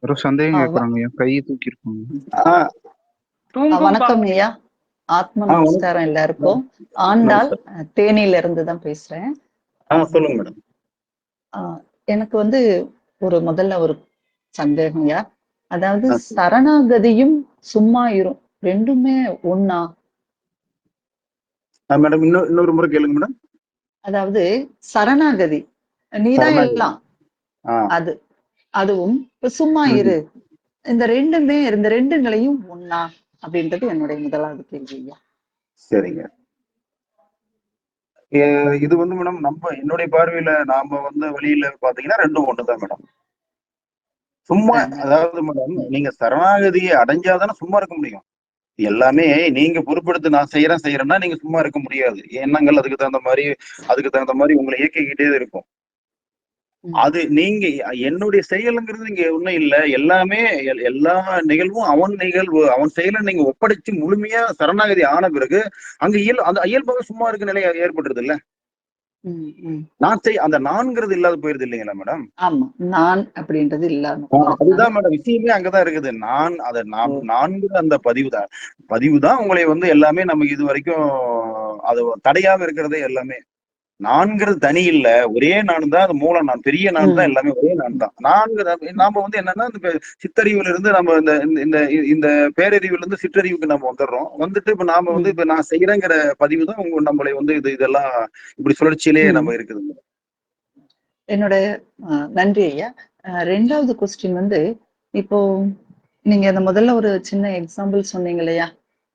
ஒரு சந்தேகம் ஆ, வ- கேட்குறாங்க. என் கையை தூக்கியிருக்காங்க. ஆ வணக்கம் ஐயா. ஆத்ம நமஸ்காரம் எல்லாருக்கும். ஆண்டாள் நமஸ்கார். தேனியில இருந்து தான் பேசுறேன். சொல்லுங்க மேடம். ஆ, எனக்கு வந்து முதல்ல ஒரு சந்தேகம் ஐயா. அதாவது சொல்லுங்க. சரணாகதியும் சும்மா இரும் ரெண்டுமே ஒண்ணா? மேடம் இன்னொரு முறை கேளுங்க மேடம். அதாவது சரணாகதி நீதான் சரணாகதி. எல்லாம், ஆ அது அதுவும் இப்ப சும்மா ம், இரு, இந்த ரெண்டு நிலையும் ஒண்ணா அப்படின்றது என்னுடைய முதலாவது கேள்வி ஐயா. சரிங்க. இது வந்து மேடம் என்னுடைய பார்வையில நாம வெளியில பாத்தீங்கன்னா ரெண்டும் ஒண்ணுதான் மேடம். சும்மா நன்றி. அதாவது மேடம் நீங்க சரணாகதியை அடைஞ்சாதானே சும்மா இருக்க முடியும். எல்லாமே நீங்க பொறுப்பெடுத்து நான் செய்யறேன்னா நீங்க சும்மா இருக்க முடியாது. எண்ணங்கள் அதுக்கு தகுந்த மாதிரி உங்களை இயக்கிக்கிட்டே இருக்கும். ம், அது நீங்க என்னுடைய செயலுங்கிறது இங்க ஒண்ணும் இல்ல. எல்லாமே எல்லா நிகழ்வும் அவன் நிகழ்வு, அவன் செயலை நீங்க ஒப்படைச்சு முழுமையா சரணாகதி ஆன பிறகு அங்க அந்த இயல்பாக சும்மா இருக்க நிலை ஏற்பட்டுருது இல்ல. ம், ம். அந்த நான்கிறது இல்லாத போயிருது இல்லைங்களா மேடம். ஆமா. நான் அப்படின்றது இல்லாம போறதுனால. அதுதான் மேடம் விஷயமே அங்கதான் இருக்குது. ஓ! நான்கிற அந்த பதிவு தான் உங்களை எல்லாமே நமக்கு இது வரைக்கும் அது தடையாக இருக்கிறதே எல்லாமே. நான்கிறது தனி இல்ல. ஒரே நான் தான். அது மூல நான். பெரிய நான் தான். ம், எல்லாமே ஒரே நான் தான். நாம என்னன்னா, இந்த சித்தறிவுல இருந்து நம்ம இந்த இந்த இந்த பேரறிவுல இருந்து சிற்றறிவுக்கு நம்ம வந்துடுறோம். வந்துட்டு இப்ப நாம ம், இப்ப நான் செய்யறேங்கிற பதிவு தான் நம்மளை இதெல்லாம் இப்படி சுழற்சியிலேயே ம். நம்ம இருக்குதுங்க. என்னோட நன்றி ஐயா. 2வது கொஸ்டின் வந்து, இப்போ நீங்க அந்த முதல்ல ஒரு சின்ன எக்ஸாம்பிள் சொன்னீங்க இல்லையா?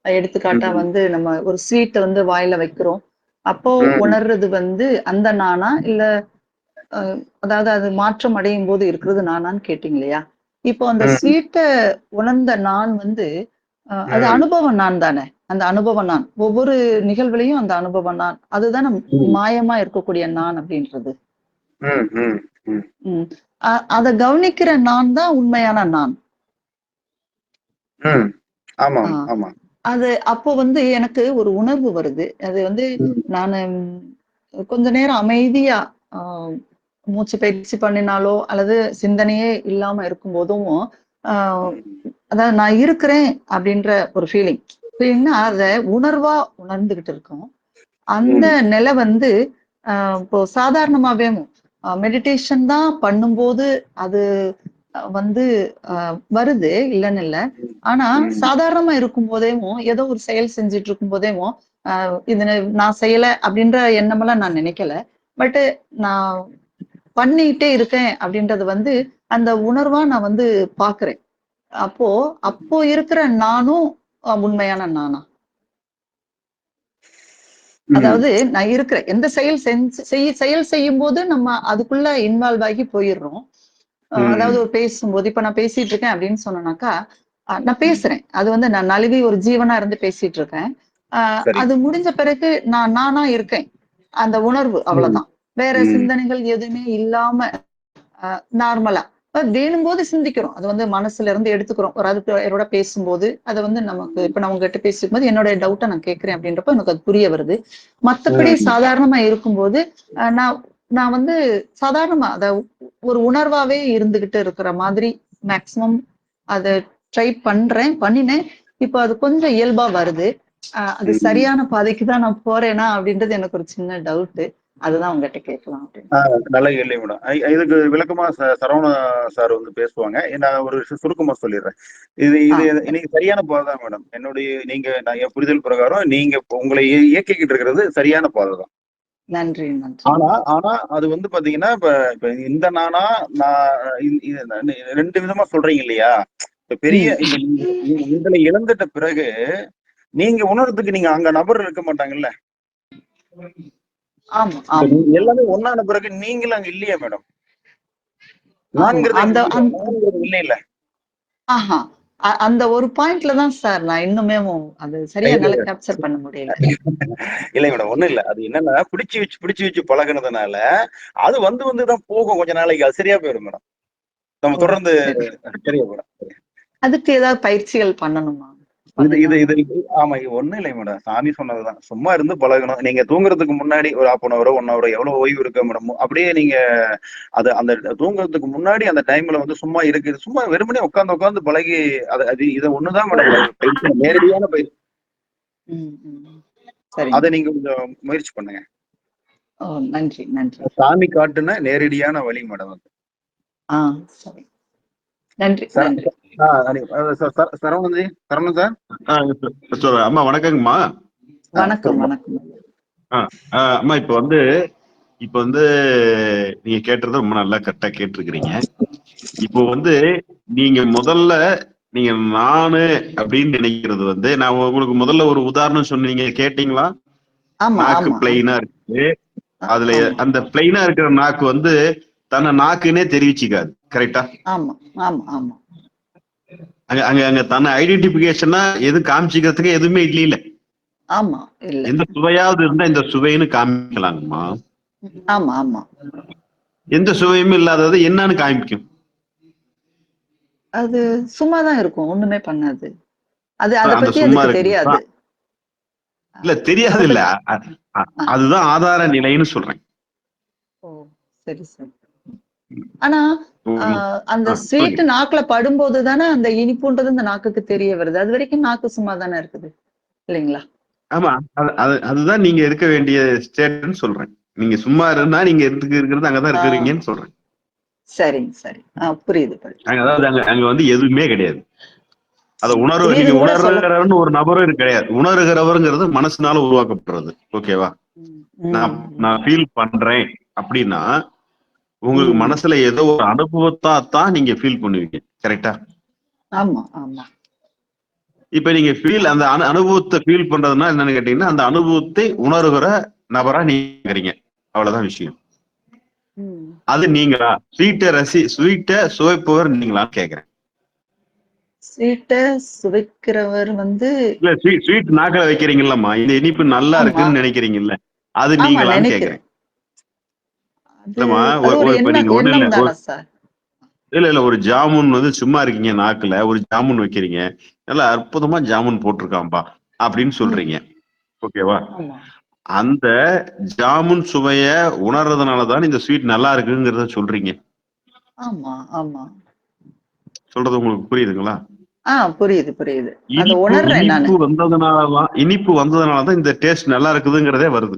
எடுத்துக்காட்டா ம், வந்து நம்ம ஒரு ஸ்வீட்ட வந்து வாயில வைக்கிறோம். அப்போ ம், உணர்றது வந்து அந்த நானா? இல்ல அ அதாவது அது மாற்றம் அடையும்போது இருக்கிறது நானான்னு கேட்டீங்க இல்லையா? இப்போ அந்த ம், ஸ்வீட்ட உணர்ந்த நான் வந்து, அது ம், அனுபவ நான் தானே! அந்த அனுபவ நான். ஒவ்வொரு நிகழ்விலயும் அந்த அனுபவ நான். அதுதானே ம், மாயமா இருக்கக்கூடிய நான் அப்படின்றது. ம், ம், ம், ம். அத கவனிக்கிற நான் தான் உண்மையான நான். ம். ஆ. ஆமாம், ஆமா. அது அப்போ வந்து எனக்கு ஒரு உணர்வு வருது. அது வந்து ம், நானு கொஞ்ச நேரம் அமைதியா ஆ மூச்சு பயிற்சி பண்ணினாலோ, அல்லது சிந்தனையே இல்லாம இருக்கும்போதும், ஆ ம், அதாவது நான் இருக்கிறேன் அப்படின்ற ஒரு ஃபீலிங். ஃபீலிங்னா அத உணர்வா உணர்ந்துகிட்டு இருக்கோம். அந்த ம், நிலை வந்து இப்போ சாதாரணமாவேவும் மெடிடேஷன் தான் பண்ணும்போது அது வந்து அ வருது, இல்லன்னு இல்ல. ஆனா ம், சாதாரணமா இருக்கும்போதேவும், ஏதோ ஒரு செயல் செஞ்சுட்டு இருக்கும்போதேவும், இது நான் செய்யல அப்படின்ற எண்ணமெல்லாம் நான் நினைக்கல. பட் நான் பண்ணிட்டே இருக்கேன் அப்படின்றது வந்து, அந்த உணர்வா நான் வந்து பார்க்கிறேன். அப்போ அப்போ இருக்கிற நானும் உண்மையான நானா? ம், அதாவது நான் இருக்கிறேன். எந்த செயல் செயல் செய்யும்போது நம்ம அதுக்குள்ள இன்வால்வ் ஆகி போயிர்றோம். அதாவது ம். ஒரு பேசும்போது இப்ப நான் பேசிட்டு இருக்கேன் அப்படின்னு சொன்னேனாக்கா, நான் ம். பேசுறேன். அது வந்து நான் நழுவி ஒரு ஜீவனா இருந்து பேசிட்டு இருக்கேன். அ சரி. அது முடிஞ்ச பிறகு நான் நானா இருக்கேன். அந்த உணர்வு ம். அவ்வளதான். வேற ம். சிந்தனைகள் எதுவுமே இல்லாம நார்மலா. வேணும்போது சிந்திக்கிறோம். அது வந்து மனசுல இருந்து எடுத்துக்கிறோம். ஒரு யாரோட பேசும்போது, அத வந்து நமக்கு இப்ப நான் உங்ககிட்ட பேசிக்கும்போது என்னுடைய டவுட்ட நான் கேட்கிறேன் அப்படின்றப்ப எனக்கு அது புரிய வருது. மத்தபடி ம். சாதாரணமா இருக்கும்போது, நான் நான் வந்து சாதாரணமா ஒரு உணர்வாவே இருந்துகிட்டு இருக்கிற மாதிரி மேக்ஸிமம் அத ட்ரை பண்ணினேன். இப்ப அது கொஞ்சம் இயல்பா வருது. அது ம். சரியான பாதைக்கு தான் நான் போறேனா அப்படின்றது எனக்கு ஒரு சின்ன டவுட்டு. அதுதான் உங்ககிட்ட கேட்கலாம் அப்படின்னு. ஆ நல்ல கேள்வி மேடம். இதுக்கு விளக்கமா சரவணா சார் பேசுவாங்க. நான் ஒரு சுருக்கமா சொல்லிடுறேன். இது ஆ இது சரி. நீங்க சரியான பாதை தான் மேடம். நான் என் புரிதல் பிரகாரம் நீங்க உங்களை இயக்கிக்கிட்டு இருக்கிறது சரியான பாதை தான். நன்றி, நன்றி. ஆனா ஆனா அது பாத்தீங்கன்னா, இப்ப இப்ப இந்த நானா நான் 2 விதமா சொல்றீங்க இல்லையா? ம். இப்ப நீங்க நீங்க உங்களை இழந்துட்ட பிறகு, நீங்க உணர்றதுக்கு அங்க நபர் இருக்க மாட்டாங்கல்ல. ஆமா, இப்ப ஆமா, நீங்க ஆமா. எல்லாமே ஒண்ணான பிறகு நீங்களும் அங்க இல்லையே மேடம். ஆமா. நான்கிறது எங்க போயிடும்? நான்கிறது இல்லைல்ல. ஆஹா. அந்த ஒரு பாயிண்ட்ல தான் சார் நான் இன்னுமேவும் அது சரியா இல்ல என்னால இல்ல. கேப்சர் பண்ண முடியல. இல்ல மேடம். ஒண்ணும் இல்ல. அது என்னன்னா பிடிச்சு வச்சு பழகுனதுனால, அது வந்து தான் போகும் கொஞ்ச நாளைக்கு. அது சரியா போயிடும் மேடம். நம்ம ஓ! தொடர்ந்து சரி. சரியா போயிடும். அதுக்கு ஏதாவது பயிற்சிகள் பண்ணணுமா? இது இது பண்ணிதான் இது ஆமா, இது ஒண்ணும் இல்லை மேடம். சாமி சொன்னதுதான். சும்மா இருந்து பழகணும். நீங்க தூங்குறதுக்கு முன்னாடி ஒரு 1/2 1 ஹவர் எவ்வளவு ஓய்வு இருக்கு மேடம், அப்படியே நீங்க அது அந்த தூங்குறதுக்கு முன்னாடி அந்த டைம்ல வந்து சும்மா இருக்கு, சும்மா வெறுமனே உட்கார்ந்து உட்கார்ந்து பழகி, அது அது இதை ஒண்ணுதான் மேடம் பயிற்சி, நேரடியான பயிற்சி. ம், ம். அதை சரிங்க. நீங்க கொஞ்சம் முயற்சி பண்ணுங்க. ஓ, நன்றி, நன்றி. சாமி காட்டுன நேரடியான வழி மேடம் அது. ஆ, சரி. நன்றி, சர- நன்றி. Saravanan G, Saravanan sir. அம்மா வணக்கங்கம்மா. வணக்கம், சொல்லுங்க. வணக்கம். அம்மா இப்ப வந்து நீங்க கேட்டது ரொம்ப நல்லா கரெக்டா கேட்டிருக்கிறீங்க. இப்போ வந்து நீங்க முதல்ல நீங்க நானு அப்படின்னு நினைக்கிறது வந்து, நான் உங்களுக்கு முதல்ல ஒரு உதாரணம் சொன்னீங்க கேட்டீங்களா? ஆமா, நாக்கு ஆமா, பிளைனா இருக்கு, அதுல ஆமா, அந்த பிளைனா இருக்கிற நாக்கு வந்து தன்னை நாக்குன்னே தெரிவிச்சுக்காது. கரெக்டா? ஆமா, ஆமா, ஆமா, அங்க அங்க அங்க தன்னை ஐடென்டிபிகேஷனா எது காமிச்சிக்கிறதுக்கு எதுவுமே இல்ல. ஆமா. இல்ல. எந்த சுவையாவது இருந்தா இந்த சுவைன்னு காமிக்கலாங்கம்மா. ஆமா, ஆமா. எந்த சுவையும் இல்லாதது என்னன்னு காமிக்கும். அது சும்மாதான் இருக்கும். ஒண்ணுமே பண்ணாது. அத அந்த பத்தி சும்மா அதுக்கு இருக்கு தெரியாது. இல்ல, தெரியாது அத இல்ல. பத்தி ஆ. அதுதான் ஆதார நிலைன்னு சொல்றேன். ஓ, சரி, சரி. ஆனா, உம். அந்த ஸ்வீட் சொல்லுங்க. நாக்குல படும்போது தானே அந்த இனிப்புன்றது இந்த நாக்குக்கு தெரிய வருது. அது வரைக்கும் நாக்கு சும்மா தானே இருக்குது. இல்லைங்களா? ஆமா, அதுதான் நீங்க இருக்க வேண்டிய ஸ்டேட்னு சொல்றேன். நீங்க சும்மா இருந்தா நீங்க இருக்கிறது அங்கதான் ஆ, இருக்கிறீங்கன்னு சொல்றேன். சரிங்க, சரி. புரியுது, புரியுது. அதாவது அங்க வந்து எதுவுமே கிடையாது. அதை நீங்க புரியுதுன்னு கூட சொல்ல. உணர்றவர்னு ஒரு நபரும் கிடையாது. உணர்கிறவருங்கிறது மனசுனால உருவாக்கப்படுறது. ஓகேவா? ம், நான் ம், நான் ஃபீல் பண்றேன் அப்படின்னா உங்களுக்கு ம். மனசுல ஏதோ ஒரு அனுபவத்தா தான் நீங்க ஃபீல் பண்ணுவீங்க. கரெக்டா? ஆமா, ஆமா. இப்ப நீங்க அந்த அனுபவத்தை ஃபீல் பண்றதுன்னா என்னன்னு கேட்டீங்கன்னா, அந்த அனுபவத்தை உணர்கிற நபரா நீங்க. அவ்வளவுதான் விஷயம். ம். அது நீங்களா? ஸ்வீட்டை சுவைப்பவர் நீங்களான்னு கேக்குறேன். ஸ்வீட்ட சுவைக்கிறவர் வந்து இல்ல, ஸ்வீட் நாக்கில வைக்கிறீங்கல்லம்மா, இந்த இனிப்பு நல்லா ஆமா, இருக்குன்னு நினைக்கிறீங்கல்ல, அது ஆமா நீங்களான்னு நெனைக்கிறேன். கேக்குறேன். அது இல்லம்மா, அது ஒரு இப்ப நீங்க ஒண்ணு இல்ல, எண்ணம் தானே சார்? இல்ல ஒரு ஜாமுன் வந்து சும்மா இருக்கீங்க, நாக்குல ஒரு ஜாமுன் வைக்கிறீங்க, நல்லா அற்புதமா ஜாமுன் போட்டிருக்காம்பா அப்படின்னு ம். சொல்றீங்க. ஓகேவா? ஆமா, அந்த ஜாமுன் சுவைய உணர்றதுனாலதான் இந்த ஸ்வீட் நல்லா இருக்குங்கிறத சொல்றீங்க. ஆமா, ஆமா. சொல்றது உங்களுக்கு புரியுதுங்களா? புரியுது, புரியுது. அத இனிப்பு உணர்றேன் நானு. இனிப்பு வந்ததுனாலதான் இந்த டேஸ்ட் நல்லா இருக்குதுங்கிறதே வருது.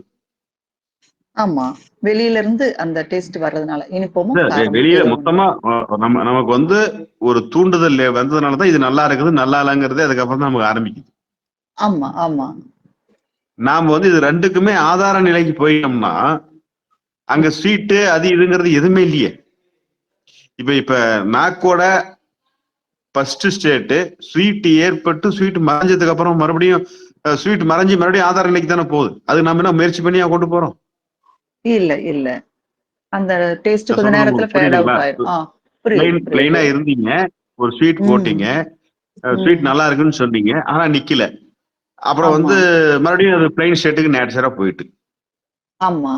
ஆமா. வெளியில இருந்து அந்த டேஸ்ட் வர்றதுனால, இனிப்பமும், காரமும் வெளியில ஏதோ ஒண்ணு. மொத்தமா நமக்கு வந்து ஒரு தூண்டுதல் வந்ததுனாலதான் இது நல்லா இருக்குது நல்லா இல்லைங்கிறதே அதுக்கப்புறம் தான் நமக்கு ஆரம்பிக்குது. ஆமா, ஆமா. நாம வந்து இது ரெண்டுக்குமே ஆதார நிலைக்கு போயிட்டோம்னா அங்க ஸ்வீட்டு அது இதுங்கிறது எதுவுமே இல்லையே. இப்ப நாக்கோட ஃபர்ஸ்ட் ஸ்டேட் ஸ்வீட் ஏற்பட்டு ஸ்வீட் மறைஞ்சதுக்கு அப்புறம் மறுபடியும் ஸ்வீட் மறைஞ்சு மறுபடியும் ஆதார நிலைக்கு தானே போகுது. அது நம்ம என்ன முயற்சி பண்ணியா கொண்டு போறோம்? இல்ல, இல்ல. அந்த டேஸ்ட் நான் கொஞ்ச சொல்றது நேரத்துல உங்களுக்கு ஃபேட் புரியுதுங்களா? அவுட் ஆயிரும். புரியுது, பிளைனா புரியுது. இருந்தீங்க, ஒரு ஸ்வீட் ம், போட்டீங்க, ஸ்வீட் ம். நல்லா இருக்குன்னு சொன்னீங்க, ஆனா நிக்கல. அப்புறம் ஆமா, வந்து மறுபடியும் அது பிளைன் ஸ்டேட்டுக்கு நேச்சரா போயிட்டு. ஆமா.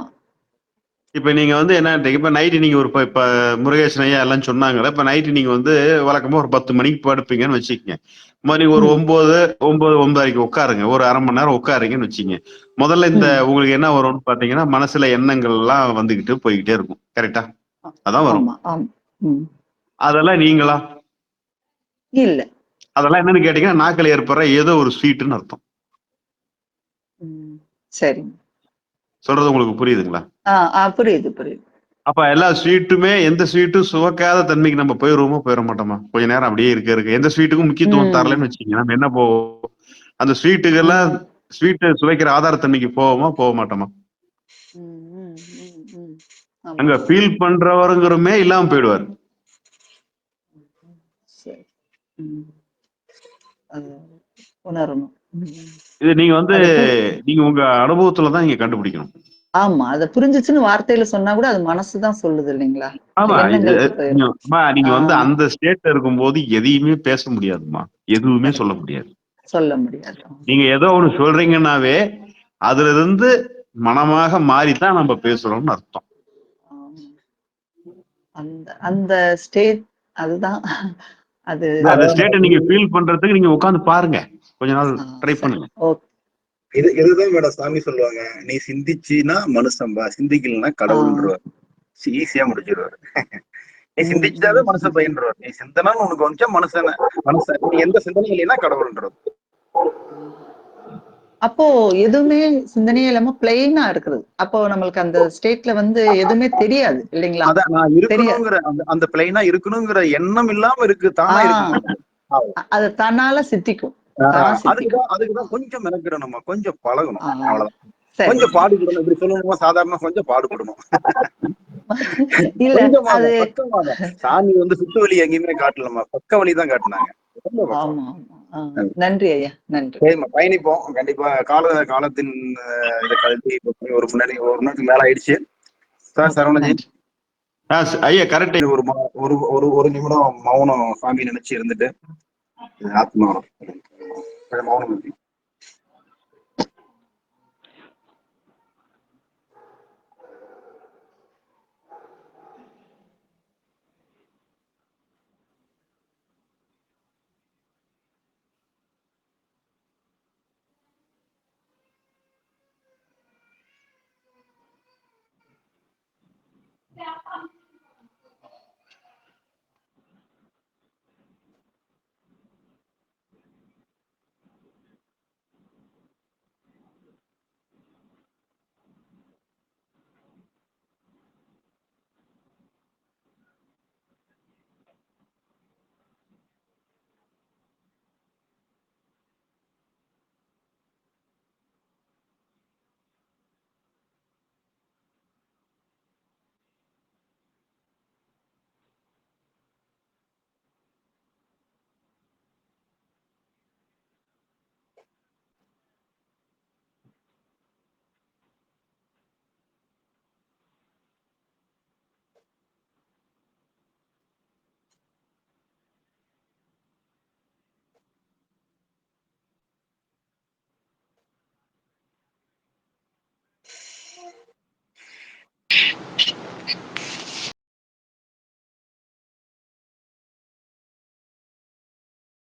இப்ப நீங்க வந்து என்ன, இப்ப நைட்டு நீங்க ஒரு இப்ப முருகேசன் ஐயா எல்லாம் சொன்னாங்கல்ல, இப்ப நைட்டு நீங்க வந்து வழக்கமா ஒரு 10 மணிக்கு படுப்பீங்கன்னு வச்சுக்கங்க. நீங்க ஒரு ம், 9 9:30 உட்காருங்க, ஒரு அரை மணி நேரம் உட்காருங்கன்னு வச்சுங்க. முதல்ல இந்த ம். உங்களுக்கு என்ன வரும்னு பாத்தீங்கன்னா, மனசுல எண்ணங்கள் எல்லாம் வந்துகிட்டு போய்கிட்டே இருக்கும். கரெக்டா? அ அதான் வரும். ஆமா, ஆமா. ம். அதெல்லாம் நீங்களா? இல்ல. அதெல்லாம் என்னன்னு கேட்டீங்கன்னா, நாக்கில் ஏற்படுற ஏதோ ஒரு ஸ்வீட்னு அர்த்தம். ம். சரிங்க. சொல்றது உங்களுக்கு புரியுதுங்களா? புரியுது, புரியுது. அப்ப எல்லா ஸ்வீட்டுமே, எந்த ஸ்வீட்டும் சுவைக்காத தன்மைக்கு நம்ம போயிருவோமோ போயிட மாட்டோமா? கொஞ்ச நேரம் அப்படியே இருக்கு எந்த ஸ்வீட்டுக்கும் முக்கியத்துவம் ம், தரலன்னு வச்சுக்கோங்க, நம்ம என்ன போவோம்? அந்த ஸ்வீட்டுகள்லாம் ம். ஸ்வீட்டை சுவைக்கிற ஆதாரத்தன்மைக்கு போவோமா போக மாட்டோமா? ம், ம், ம், ம். ஆமா. அங்க ஃபீல் பண்றவருங்கிறமே இல்லாம போயிடுவாரு. சரி. ம். அது உணரணும். ம். இது நீங்க வந்து அது பு நீங்க உங்க அனுபவத்துலதான் நீங்க கண்டுபிடிக்கணும். ஆமா. அது புரிஞ்சுச்சுன்னு வார்த்தையில சொன்னா கூட அது மனசு தான் சொல்லுது இல்லைங்களா? ஆமா, இது எண்ணங்களுக்கு போயிரும். நீங்க ஆ வந்து அந்த ஸ்டேட்ல இருக்கும்போது எதையுமே பேச முடியாதுமா, எதுவுமே சொல்ல கரெக்ட். முடியாது. சொல்ல முடியாது. நீங்க ஏதோ ஒண்ணு சொல்றீங்கன்னாவே அதுல இருந்து மனமாக மாறித்தான் நம்ம பேசுறோம்னு அர்த்தம். ஆம். அந்த அந்த ஸ்டேட் அதுதான். அது அந்த ஸ்டேட்டை நீங்க ஃபீல் பண்றதுக்கு நீங்க உட்கார்ந்து பாருங்க, கொஞ்ச நாள் ட்ரை சரி. பண்ணுங்க. ஓகே. இதுதான் மேடம் சாமி சொல்லுவாங்க, நீ சிந்திச்சின்னா மனுஷன்பா, சிந்திக்கலன்னா கடவுள்ன்றவர். ஈஸியா முடிச்சிருவாரு. நீ சிந்திச்சாவே மனுஷன் பயின்றவர். நீ சிந்தனான்னு உனக்கு வந்துச்சா மனுஷன் நீ எந்த சிந்தனையும் இல்லைன்னா கடவுள்ன்றது. அப்போ எதுவுமே சிந்தனையே இல்லாம பிளெயினா இருக்குது. அப்போ நம்மளுக்கு அந்த ஸ்டேட்ல வந்து எதுவுமே தெரியாது இல்லைங்களா? அதான் நான் தெரியாது. இருக்கணுங்கிற அந்த பிளைனா இருக்கணுங்கிற எண்ணம் இல்லாம இருக்கு, தானா இருக்கு. அது தன்னால சித்திக்கும். தானா சித்திக்கும். அதுக்குதான் கொஞ்சம் மெனக்கிடணும், நம்ம கொஞ்சம் பழகணும், அவ்வளவுதான். சரி. கொஞ்சம் பாடுபடணும். இப்படி சொல்லணுமா, சாதாரணமா கொஞ்சம் பாடுபடணும். இல்ல அது பக்கமாக சாமி வந்து சுத்து வழி எங்கேயுமே காட்டலமா, பக்க வழி தான் காட்டினாங்க. ஆமா ஆமா. நன்றி ஐயா, நன்றி. பயணிப்போம் கண்டிப்பா. காலத்தின் இதை கழித்து ஒரு நேரத்துக்கு மேல ஆயிடுச்சு. சார் சரவணஜி, ஐயா கரெக்ட். ஒரு நிமிடம் மௌனம் சாமி நினைச்சு இருந்துட்டு ஆத்மா மௌனம்.